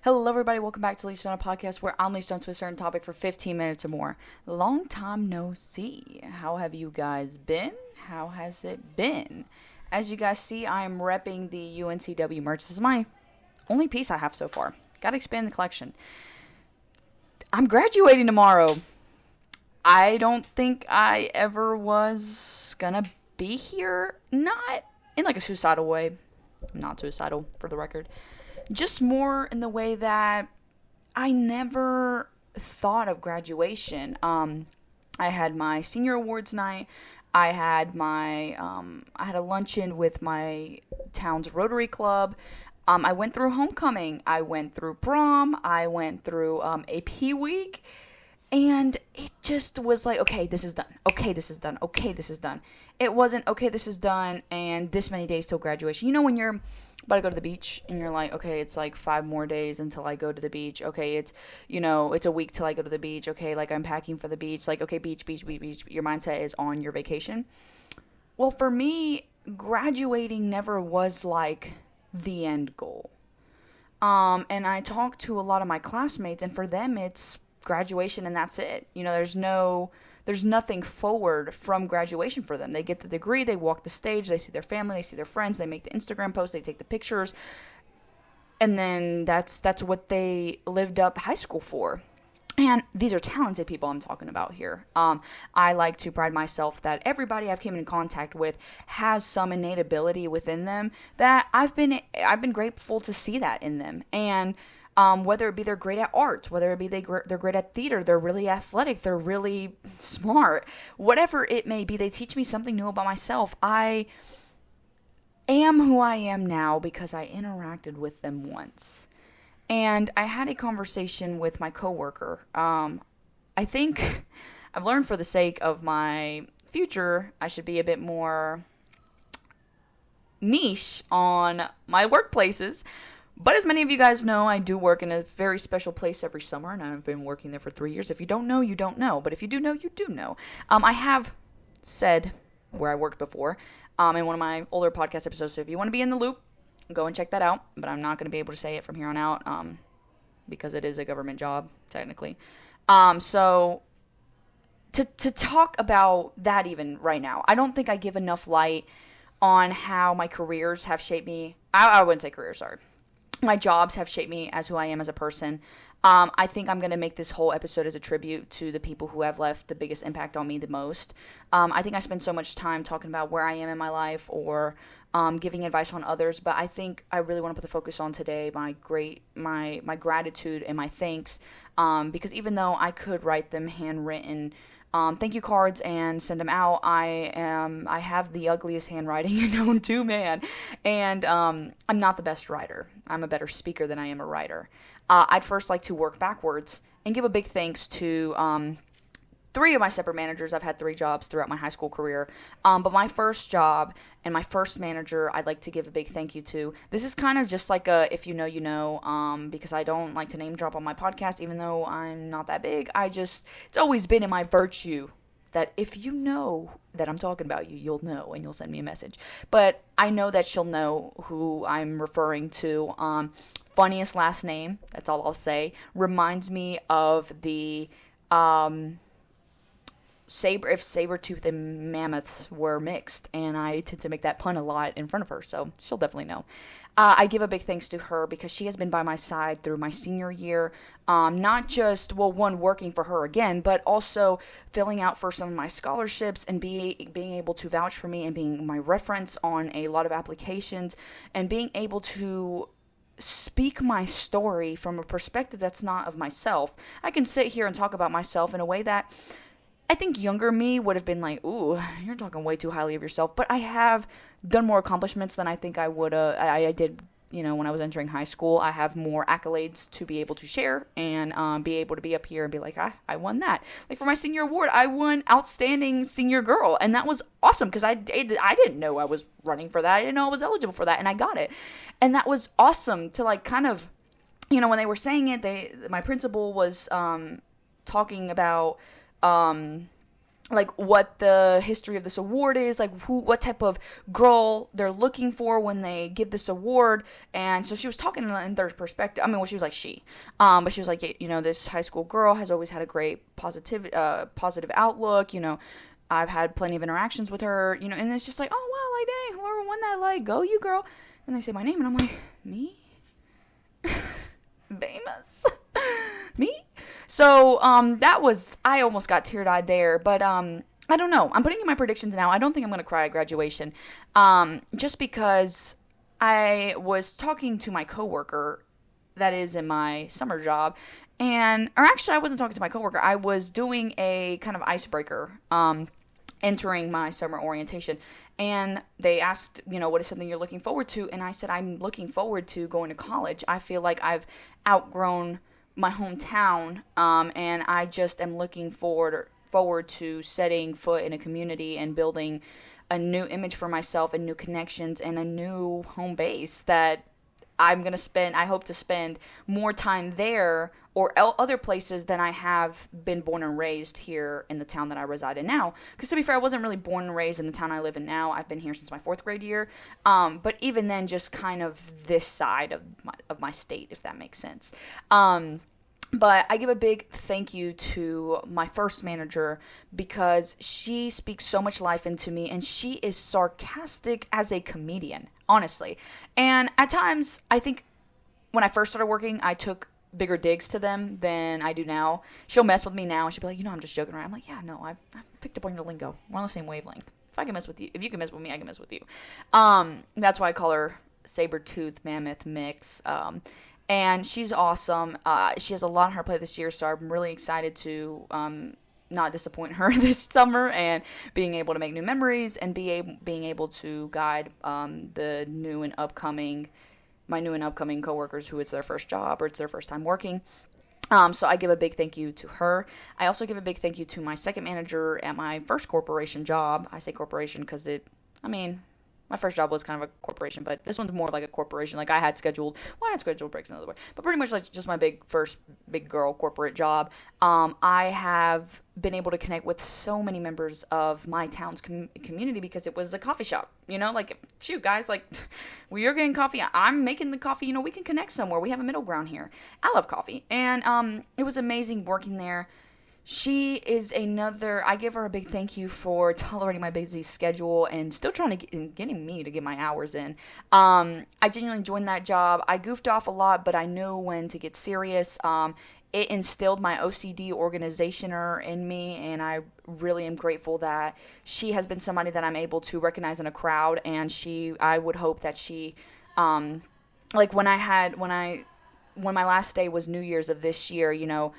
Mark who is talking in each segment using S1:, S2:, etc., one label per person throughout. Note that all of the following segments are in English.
S1: Hello, everybody. Welcome back to Leashed On a Podcast, where I'm leashed onto a certain topic for 15 minutes or more. Long time no see. How have you guys been? How has it been? As you guys see, I'm repping the UNCW merch. This is my only piece I have so far. Got to expand the collection. I'm graduating tomorrow. I don't think I ever was gonna be here. Not in like a suicidal way. I'm not suicidal, for the record. Just more in the way that I never thought of graduation. I had my senior awards night. I had a luncheon with my town's Rotary Club. I went through homecoming. I went through prom. I went through AP week. And it just was like, okay, this is done. Okay, this is done. Okay, this is done. It wasn't, okay, this is done, and this many days till graduation. You know when you're about to go to the beach, and you're like, okay, it's like 5 more days until I go to the beach. Okay, it's a week till I go to the beach. Okay, like I'm packing for the beach. Like, okay, beach. Your mindset is on your vacation. Well, for me, graduating never was like the end goal. And I talked to a lot of my classmates, and for them, it's graduation and that's it. There's nothing forward from graduation for them. They get the degree, they walk the stage, they see their family, they see their friends, they make the Instagram posts, they take the pictures, and then that's what they lived up high school for. And these are talented people I'm talking about here. I like to pride myself that everybody I've came in contact with has some innate ability within them that I've been grateful to see that in them. And whether it be they're great at art, whether it be they're great at theater, they're really athletic, they're really smart, whatever it may be, they teach me something new about myself. I am who I am now because I interacted with them once. And I had a conversation with my coworker. I think I've learned for the sake of my future, I should be a bit more niche on my workplaces. But as many of you guys know, I do work in a very special place every summer, and I've been working there for 3 years. If you don't know, you don't know. But if you do know, you do know. I have said where I worked before in one of my older podcast episodes. So if you want to be in the loop, go and check that out. But I'm not going to be able to say it from here on out because it is a government job, technically. So to talk about that even right now, I don't think I give enough light on how my careers have shaped me. I wouldn't say careers, sorry. My jobs have shaped me as who I am as a person. I think I'm going to make this whole episode as a tribute to the people who have left the biggest impact on me the most. I think I spend so much time talking about where I am in my life or giving advice on others, but I think I really want to put the focus on today my gratitude and my thanks, because even though I could write them handwritten thank you cards and send them out, I have the ugliest handwriting known to man, and I'm not the best writer. I'm a better speaker than I am a writer. I'd first like to work backwards and give a big thanks to 3 of my separate managers. I've had 3 jobs throughout my high school career. But my first job and my first manager, I'd like to give a big thank you to. This is kind of just like a, if you know, you know, because I don't like to name drop on my podcast, even though I'm not that big. It's always been in my virtue that if you know that I'm talking about you, you'll know and you'll send me a message. But I know that she'll know who I'm referring to. Funniest last name, that's all I'll say. Reminds me of the saber-tooth and mammoths were mixed, and I tend to make that pun a lot in front of her, so she'll definitely know. I give a big thanks to her because she has been by my side through my senior year, not just, one, working for her again, but also filling out for some of my scholarships and being able to vouch for me and being my reference on a lot of applications and being able to speak my story from a perspective that's not of myself. I can sit here and talk about myself in a way that I think younger me would have been like, ooh, you're talking way too highly of yourself. But I have done more accomplishments than I think I would. I did, when I was entering high school. I have more accolades to be able to share and be able to be up here and be like, I won that. Like for my senior award, I won Outstanding Senior Girl. And that was awesome because I didn't know I was running for that. I didn't know I was eligible for that. And I got it. And that was awesome to like kind of, when they were saying it, my principal was talking about like what the history of this award is, like what type of girl they're looking for when they give this award. And so she was talking in third perspective. I mean, well, she was like but she was like, you know, this high school girl has always had a great positive outlook. You know, I've had plenty of interactions with her. You know, and it's just like, oh wow, like dang, whoever won that, like go you girl. And they say my name, and I'm like, me, famous. Me? So, I almost got teary-eyed there, but, I don't know. I'm putting in my predictions now. I don't think I'm going to cry at graduation, just because I was talking to my coworker that is in my summer job, or actually, I wasn't talking to my coworker. I was doing a kind of icebreaker, entering my summer orientation, and they asked, you know, what is something you're looking forward to? And I said, I'm looking forward to going to college. I feel like I've outgrown my hometown, and I just am looking forward to setting foot in a community and building a new image for myself and new connections and a new home base that I hope to spend more time there or other places than I have been born and raised here in the town that I reside in now. Because to be fair, I wasn't really born and raised in the town I live in now. I've been here since my 4th grade year. But even then, just kind of this side of my state, if that makes sense. But I give a big thank you to my first manager because she speaks so much life into me, and she is sarcastic as a comedian, honestly. And at times, I think when I first started working, I took bigger digs to them than I do now. She'll mess with me now, and she'll be like, you know, I'm just joking around. I'm like, yeah, no, I've picked up on your lingo. We're on the same wavelength. If you can mess with me, I can mess with you. That's why I call her saber-tooth mammoth mix. And she's awesome. She has a lot on her plate this year, so I'm really excited to not disappoint her this summer and being able to make new memories and being able to guide my new and upcoming coworkers who it's their first job or it's their first time working. So I give a big thank you to her. I also give a big thank you to my second manager at my first corporation job. I say corporation because my first job was kind of a corporation, but this one's more like a corporation. Like I had scheduled breaks another way, but pretty much like just my first big girl corporate job. I have been able to connect with so many members of my town's community because it was a coffee shop, you know, like, shoot guys, like you're getting coffee, I'm making the coffee, you know, we can connect somewhere. We have a middle ground here. I love coffee. And, it was amazing working there. She is I give her a big thank you for tolerating my busy schedule and still trying to getting me to get my hours in. I genuinely enjoyed that job. I goofed off a lot, but I knew when to get serious. It instilled my OCD organizationer in me, and I really am grateful that she has been somebody that I'm able to recognize in a crowd, and I would hope that she, like when my last day was New Year's of this year, you know,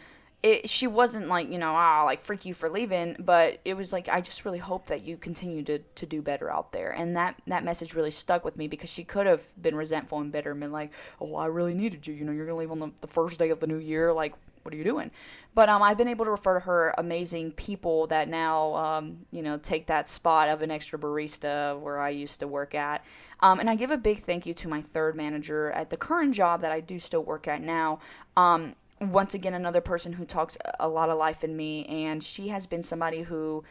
S1: she wasn't like, you know, like freak you for leaving, but it was like, I just really hope that you continue to do better out there. And that message really stuck with me because she could have been resentful and bitter and been like, oh, I really needed you. You know, you're going to leave on the first day of the new year. Like, what are you doing? But I've been able to refer to her amazing people that now, you know, take that spot of an extra barista where I used to work at. And I give a big thank you to my third manager at the current job that I do still work at now. Once again, another person who talks a lot of life in me, and she has been somebody who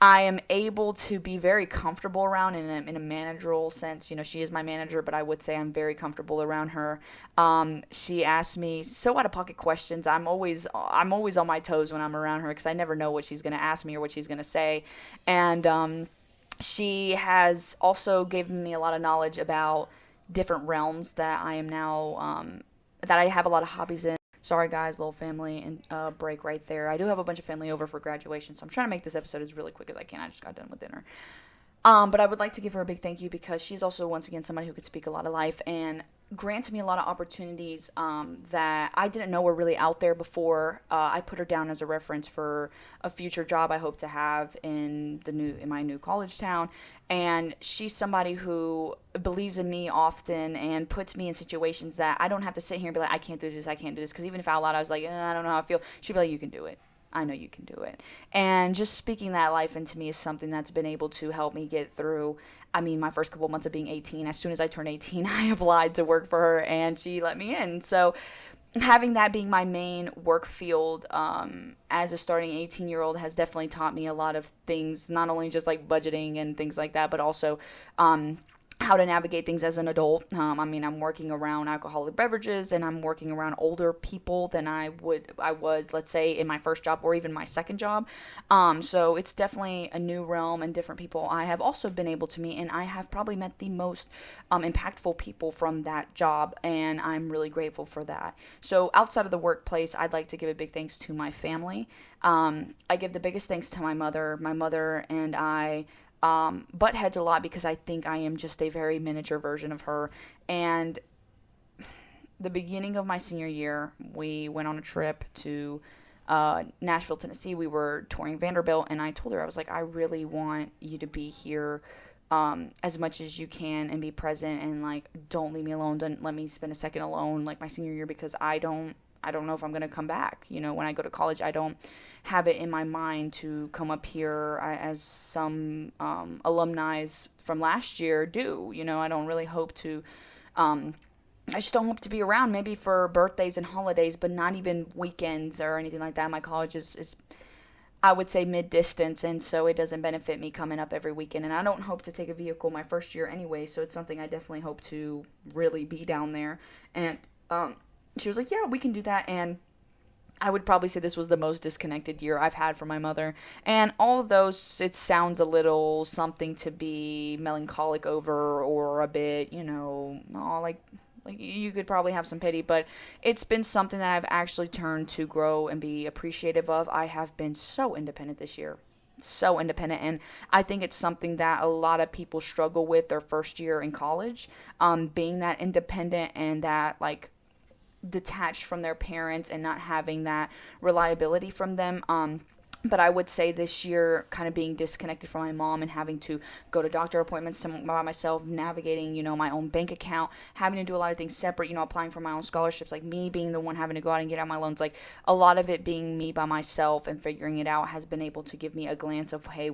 S1: I am able to be very comfortable around in a managerial sense. You know, she is my manager, but I would say I'm very comfortable around her. She asks me so out-of-pocket questions. I'm always on my toes when I'm around her because I never know what she's going to ask me or what she's going to say. And she has also given me a lot of knowledge about different realms that I am now that I have a lot of hobbies in. Sorry, guys, little family and break right there. I do have a bunch of family over for graduation, so I'm trying to make this episode as really quick as I can. I just got done with dinner. But I would like to give her a big thank you because she's also, once again, somebody who could speak a lot of life and grants me a lot of opportunities that I didn't know were really out there before. I put her down as a reference for a future job I hope to have in my new college town. And she's somebody who believes in me often and puts me in situations that I don't have to sit here and be like, I can't do this. Because even if out loud I was like, I don't know how I feel, she'd be like, you can do it. I know you can do it. And just speaking that life into me is something that's been able to help me get through, my first couple months of being 18. As soon as I turned 18, I applied to work for her and she let me in. So having that being my main work field as a starting 18-year-old has definitely taught me a lot of things, not only just like budgeting and things like that, but also how to navigate things as an adult. I'm working around alcoholic beverages, and I'm working around older people than I was, let's say, in my first job or even my second job. So it's definitely a new realm and different people I have also been able to meet, and I have probably met the most impactful people from that job, and I'm really grateful for that. So outside of the workplace, I'd like to give a big thanks to my family. I give the biggest thanks to my mother. My mother and I butt heads a lot because I think I am just a very miniature version of her. And the beginning of my senior year, we went on a trip to Nashville, Tennessee. We were touring Vanderbilt, and I told her, I was like, I really want you to be here as much as you can and be present, and like, don't leave me alone. Don't let me spend a second alone like my senior year, because I don't know if I'm going to come back. When I go to college, I don't have it in my mind to come up here as some alumni from last year do. I don't really hope to, I just don't hope to be around maybe for birthdays and holidays, but not even weekends or anything like that. My college is I would say mid-distance, and so it doesn't benefit me coming up every weekend. And I don't hope to take a vehicle my first year anyway, so it's something I definitely hope to really be down there. And she was like, yeah, we can do that. And I would probably say this was the most disconnected year I've had from my mother. And all of those, it sounds a little something to be melancholic over, or a bit, like you could probably have some pity, but it's been something that I've actually turned to grow and be appreciative of. I have been so independent this year. So independent, and I think it's something that a lot of people struggle with their first year in college, being that independent and that like detached from their parents and not having that reliability from them. But I would say this year, kind of being disconnected from my mom and having to go to doctor appointments by myself, navigating, my own bank account, having to do a lot of things separate, applying for my own scholarships, like me being the one having to go out and get out my loans, like a lot of it being me by myself and figuring it out has been able to give me a glance of, hey,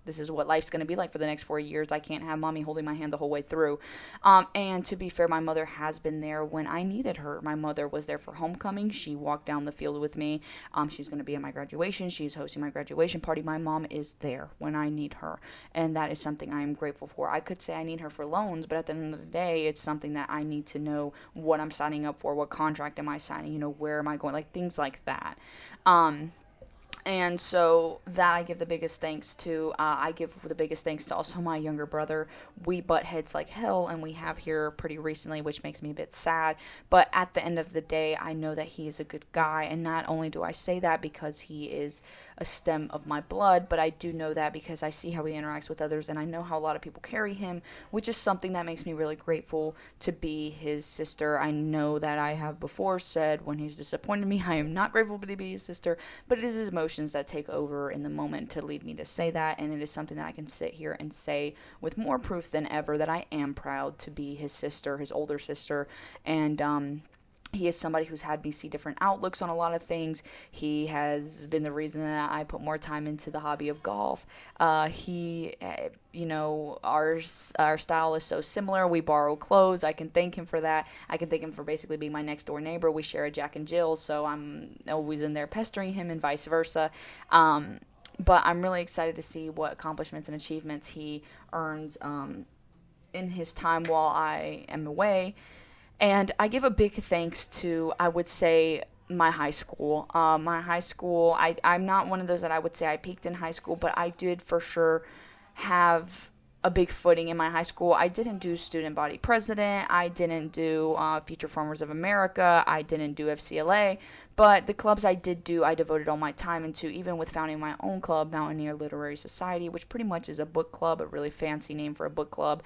S1: this is what life's going to be like for the next 4 years. I can't have mommy holding my hand the whole way through. And to be fair, my mother has been there when I needed her. My mother was there for homecoming. She walked down the field with me. She's going to be at my graduation. She's hosting my graduation party. My mom is there when I need her. And that is something I am grateful for. I could say I need her for loans, but at the end of the day, it's something that I need to know what I'm signing up for, what contract am I signing, where am I going, like things like that. And so that I give the biggest thanks to. I give the biggest thanks to also my younger brother. We butt heads like hell, and we have here pretty recently, which makes me a bit sad. But at the end of the day, I know that he is a good guy. And not only do I say that because he is a stem of my blood, but I do know that because I see how he interacts with others, and I know how a lot of people carry him, which is something that makes me really grateful to be his sister. I know that I have before said when he's disappointed me, I am not grateful to be his sister, but it is his emotions that take over in the moment to lead me to say that, and it is something that I can sit here and say with more proof than ever that I am proud to be his sister, his older sister. And he is somebody who's had me see different outlooks on a lot of things. He has been the reason that I put more time into the hobby of golf. Our style is so similar. We borrow clothes. I can thank him for that. I can thank him for basically being my next door neighbor. We share a Jack and Jill, so I'm always in there pestering him and vice versa. But I'm really excited to see what accomplishments and achievements he earns in his time while I am away. And I give a big thanks to, I would say, my high school. I'm not one of those that I would say I peaked in high school, but I did for sure have a big footing in my high school. I didn't do student body president. I didn't do Future Farmers of America. I didn't do FCLA. But the clubs I did do, I devoted all my time into, even with founding my own club, Mountaineer Literary Society, which pretty much is a book club, a really fancy name for a book club.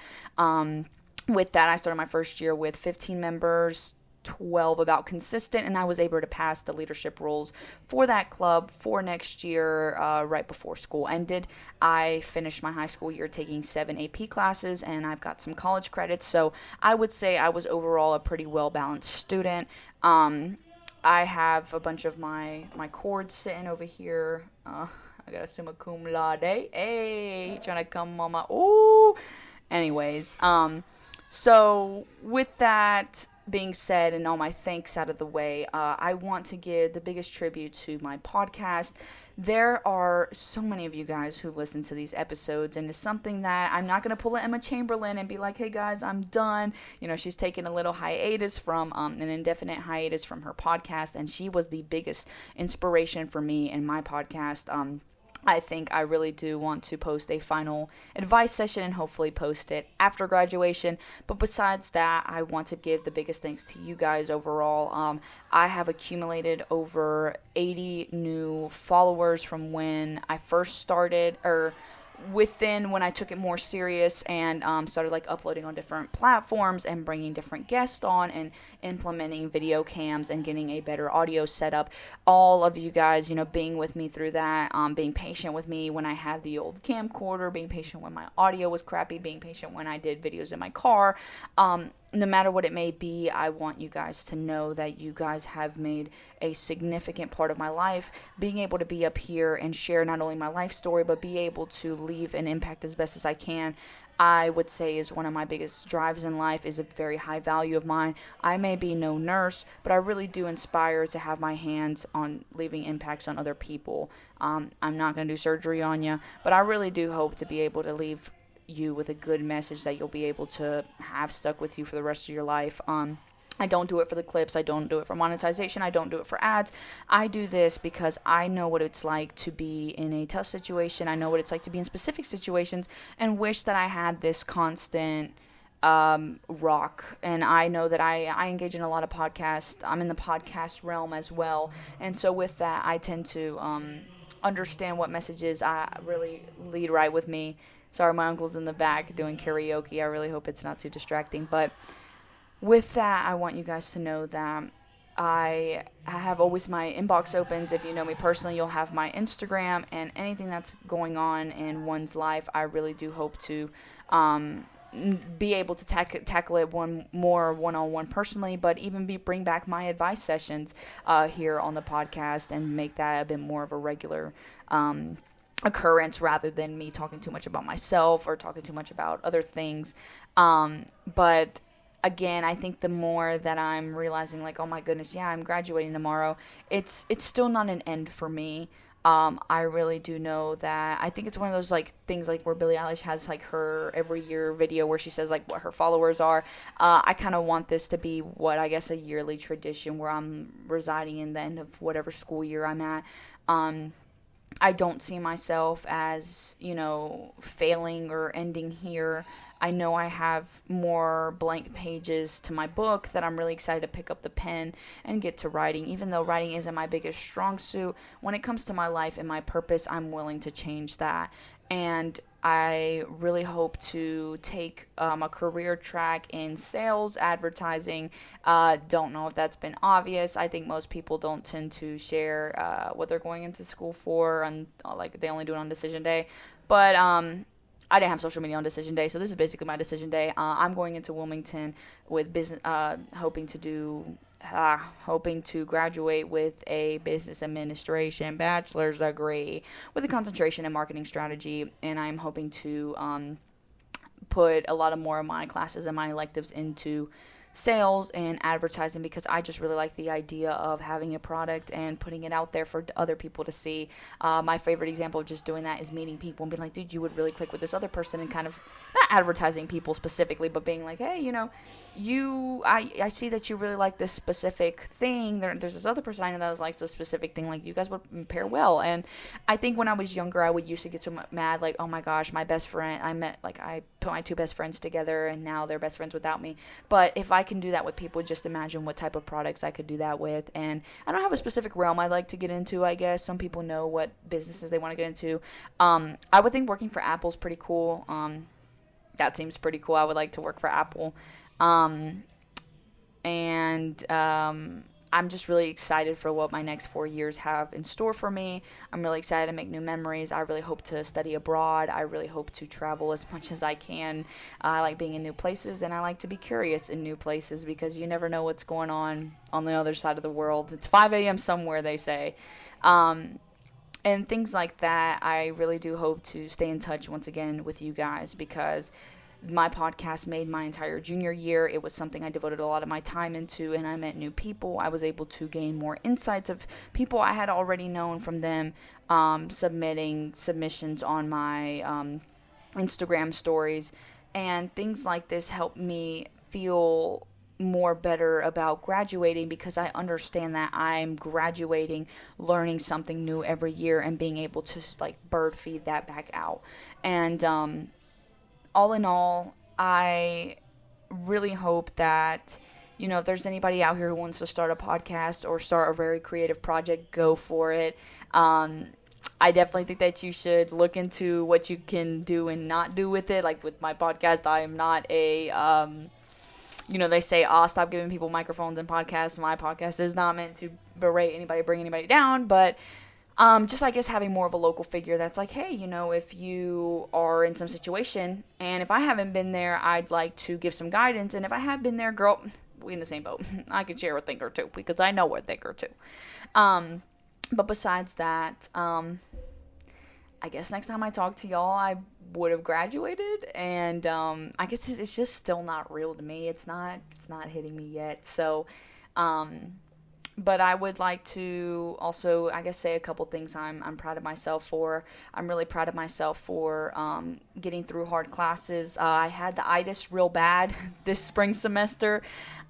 S1: With that, I started my first year with 15 members, 12 about consistent, and I was able to pass the leadership roles for that club for next year right before school ended. I finished my high school year taking 7 AP classes, and I've got some college credits, so I would say I was overall a pretty well-balanced student. I have a bunch of my cords sitting over here. I got a summa cum laude. Hey, trying to come on my... Ooh! Anyways, so with that being said and all my thanks out of the way, I want to give the biggest tribute to my podcast. There are so many of you guys who listen to these episodes, and it's something that I'm not going to pull an Emma Chamberlain and be like, hey guys, I'm done. She's taking a little hiatus from an indefinite hiatus from her podcast, and she was the biggest inspiration for me in my podcast. I think I really do want to post a final advice session and hopefully post it after graduation. But besides that, I want to give the biggest thanks to you guys overall. I have accumulated over 80 new followers from when I first started, or within when I took it more serious and started uploading on different platforms and bringing different guests on and implementing video cams and getting a better audio setup. All of you guys, being with me through that, being patient with me when I had the old camcorder, being patient when my audio was crappy, being patient when I did videos in my car. No matter what it may be, I want you guys to know that you guys have made a significant part of my life. Being able to be up here and share not only my life story, but be able to leave an impact as best as I can, I would say is one of my biggest drives in life, is a very high value of mine. I may be no nurse, but I really do inspire to have my hands on leaving impacts on other people. I'm not going to do surgery on you, but I really do hope to be able to leave you with a good message that you'll be able to have stuck with you for the rest of your life. I don't do it for the clips. I don't do it for monetization. I don't do it for ads. I do this because I know what it's like to be in a tough situation. I know what it's like to be in specific situations and wish that I had this constant rock. And I know that I engage in a lot of podcasts. I'm in the podcast realm as well. And so with that, I tend to understand what messages really lead right with me. Sorry, my uncle's in the back doing karaoke. I really hope it's not too distracting. But with that, I want you guys to know that I have always my inbox opens. If you know me personally, you'll have my Instagram, and anything that's going on in one's life, I really do hope to be able to tackle it one-on-one personally, but even bring back my advice sessions here on the podcast and make that a bit more of a regular occurrence rather than me talking too much about myself or talking too much about other things. But again, I think the more that I'm realizing, oh my goodness, yeah, I'm graduating tomorrow, it's still not an end for me. I really do know that I think it's one of those things where Billie Eilish has her every year video where she says what her followers are. I kind of want this to be what I guess a yearly tradition where I'm residing in the end of whatever school year I'm at. I don't see myself as, failing or ending here. I know I have more blank pages to my book that I'm really excited to pick up the pen and get to writing. Even though writing isn't my biggest strong suit, when it comes to my life and my purpose, I'm willing to change that. And I really hope to take a career track in sales, advertising. Don't know if that's been obvious. I think most people don't tend to share what they're going into school for, and they only do it on decision day. But I didn't have social media on decision day, so this is basically my decision day. I'm going into Wilmington with business, hoping to graduate with a business administration bachelor's degree with a concentration in marketing strategy, and I'm hoping to put a lot of more of my classes and my electives into sales and advertising, because I just really like the idea of having a product and putting it out there for other people to see. My favorite example of just doing that is meeting people and being like, dude, you would really click with this other person, and kind of not advertising people specifically, but being like, hey, I see that you really like this specific thing. There's this other person I know that likes this specific thing. You guys would pair well. And I think when I was younger, I would used to get so mad, oh my gosh, my best friend, I put my two best friends together and now they're best friends without me. But if I can do that with people, just imagine what type of products I could do that with. And I don't have a specific realm I'd like to get into, I guess. Some people know what businesses they want to get into. I would think working for Apple's pretty cool. That seems pretty cool. I would like to work for Apple. I'm just really excited for what my next 4 years have in store for me. I'm really excited to make new memories. I really hope to study abroad. I really hope to travel as much as I can. I like being in new places, and I like to be curious in new places, because you never know what's going on the other side of the world. It's 5 a.m. somewhere, they say. And things like that. I really do hope to stay in touch once again with you guys, because My podcast made my entire junior year. It was something I devoted a lot of my time into, and I met new people. I was able to gain more insights of people I had already known from them submitting submissions on my Instagram stories, and things like this helped me feel more better about graduating, because I understand that I'm graduating, learning something new every year, and being able to like bird feed that back out. And all in all, I really hope that, you know, if there's anybody out here who wants to start a podcast or start a very creative project, go for it. I definitely think that you should look into what you can do and not do with it. Like with my podcast, I am not a they say, stop giving people microphones and podcasts. My podcast is not meant to berate anybody, bring anybody down, but just, I guess, having more of a local figure that's like, hey, if you are in some situation, and if I haven't been there, I'd like to give some guidance, and if I have been there, girl, we in the same boat. I could share a thing or two, because I know a thing or two. But besides that, I guess next time I talk to y'all, I would have graduated, and I guess it's just still not real to me. It's not hitting me yet. So, but I would like to also, I guess, say a couple things I'm proud of myself for. I'm really proud of myself for getting through hard classes. I had the itis real bad this spring semester,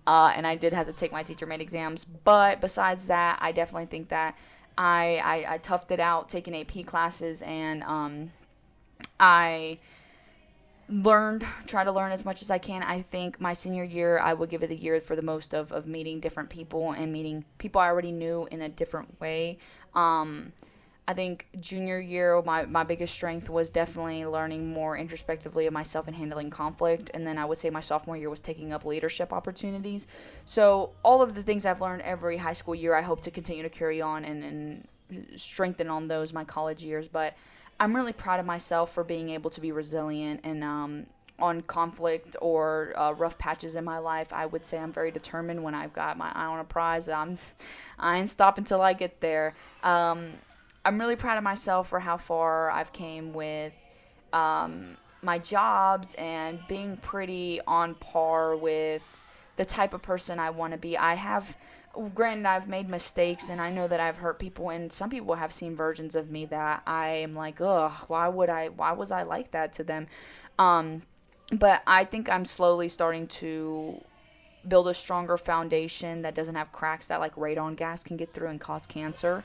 S1: and I did have to take my teacher-made exams. But besides that, I definitely think that I toughed it out taking AP classes, and I try to learn as much as I can. I think my senior year, I would give it the year for the most of meeting different people and meeting people I already knew in a different way. I think junior year, my biggest strength was definitely learning more introspectively of myself and handling conflict. And then I would say my sophomore year was taking up leadership opportunities. So all of the things I've learned every high school year, I hope to continue to carry on and strengthen on those my college years. But I'm really proud of myself for being able to be resilient and on conflict or rough patches in my life. I would say I'm very determined. When I've got my eye on a prize, I ain't stopping till I get there. I'm really proud of myself for how far I've came with my jobs and being pretty on par with the type of person I want to be. Granted, I've made mistakes, and I know that I've hurt people, and some people have seen versions of me that I am like, ugh, why was I like that to them? But I think I'm slowly starting to build a stronger foundation that doesn't have cracks that like radon gas can get through and cause cancer.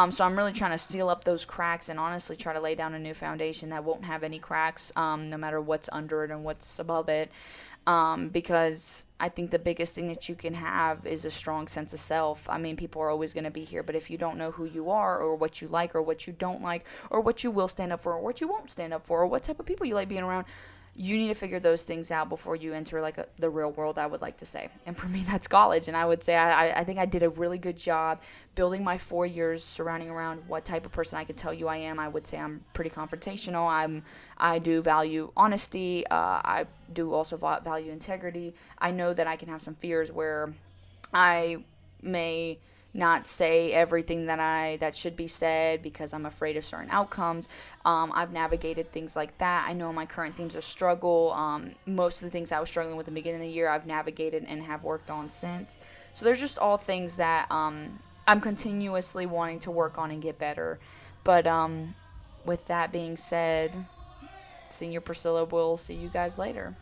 S1: So I'm really trying to seal up those cracks and honestly try to lay down a new foundation that won't have any cracks, no matter what's under it and what's above it. Because I think the biggest thing that you can have is a strong sense of self. I mean, people are always going to be here, but if you don't know who you are or what you like or what you don't like or what you will stand up for or what you won't stand up for or what type of people you like being around, you need to figure those things out before you enter the real world, I would like to say. And for me, that's college. And I would say I think I did a really good job building my 4 years surrounding around what type of person I could tell you I am. I would say I'm pretty confrontational. I do value honesty. I do also value integrity. I know that I can have some fears where I may not say everything that should be said because I'm afraid of certain outcomes. I've navigated things like that. I know my current themes of struggle, most of the things I was struggling with in the beginning of the year, I've navigated and have worked on since. So there's just all things that I'm continuously wanting to work on and get better. But with that being said, Senior Priscilla will see you guys later.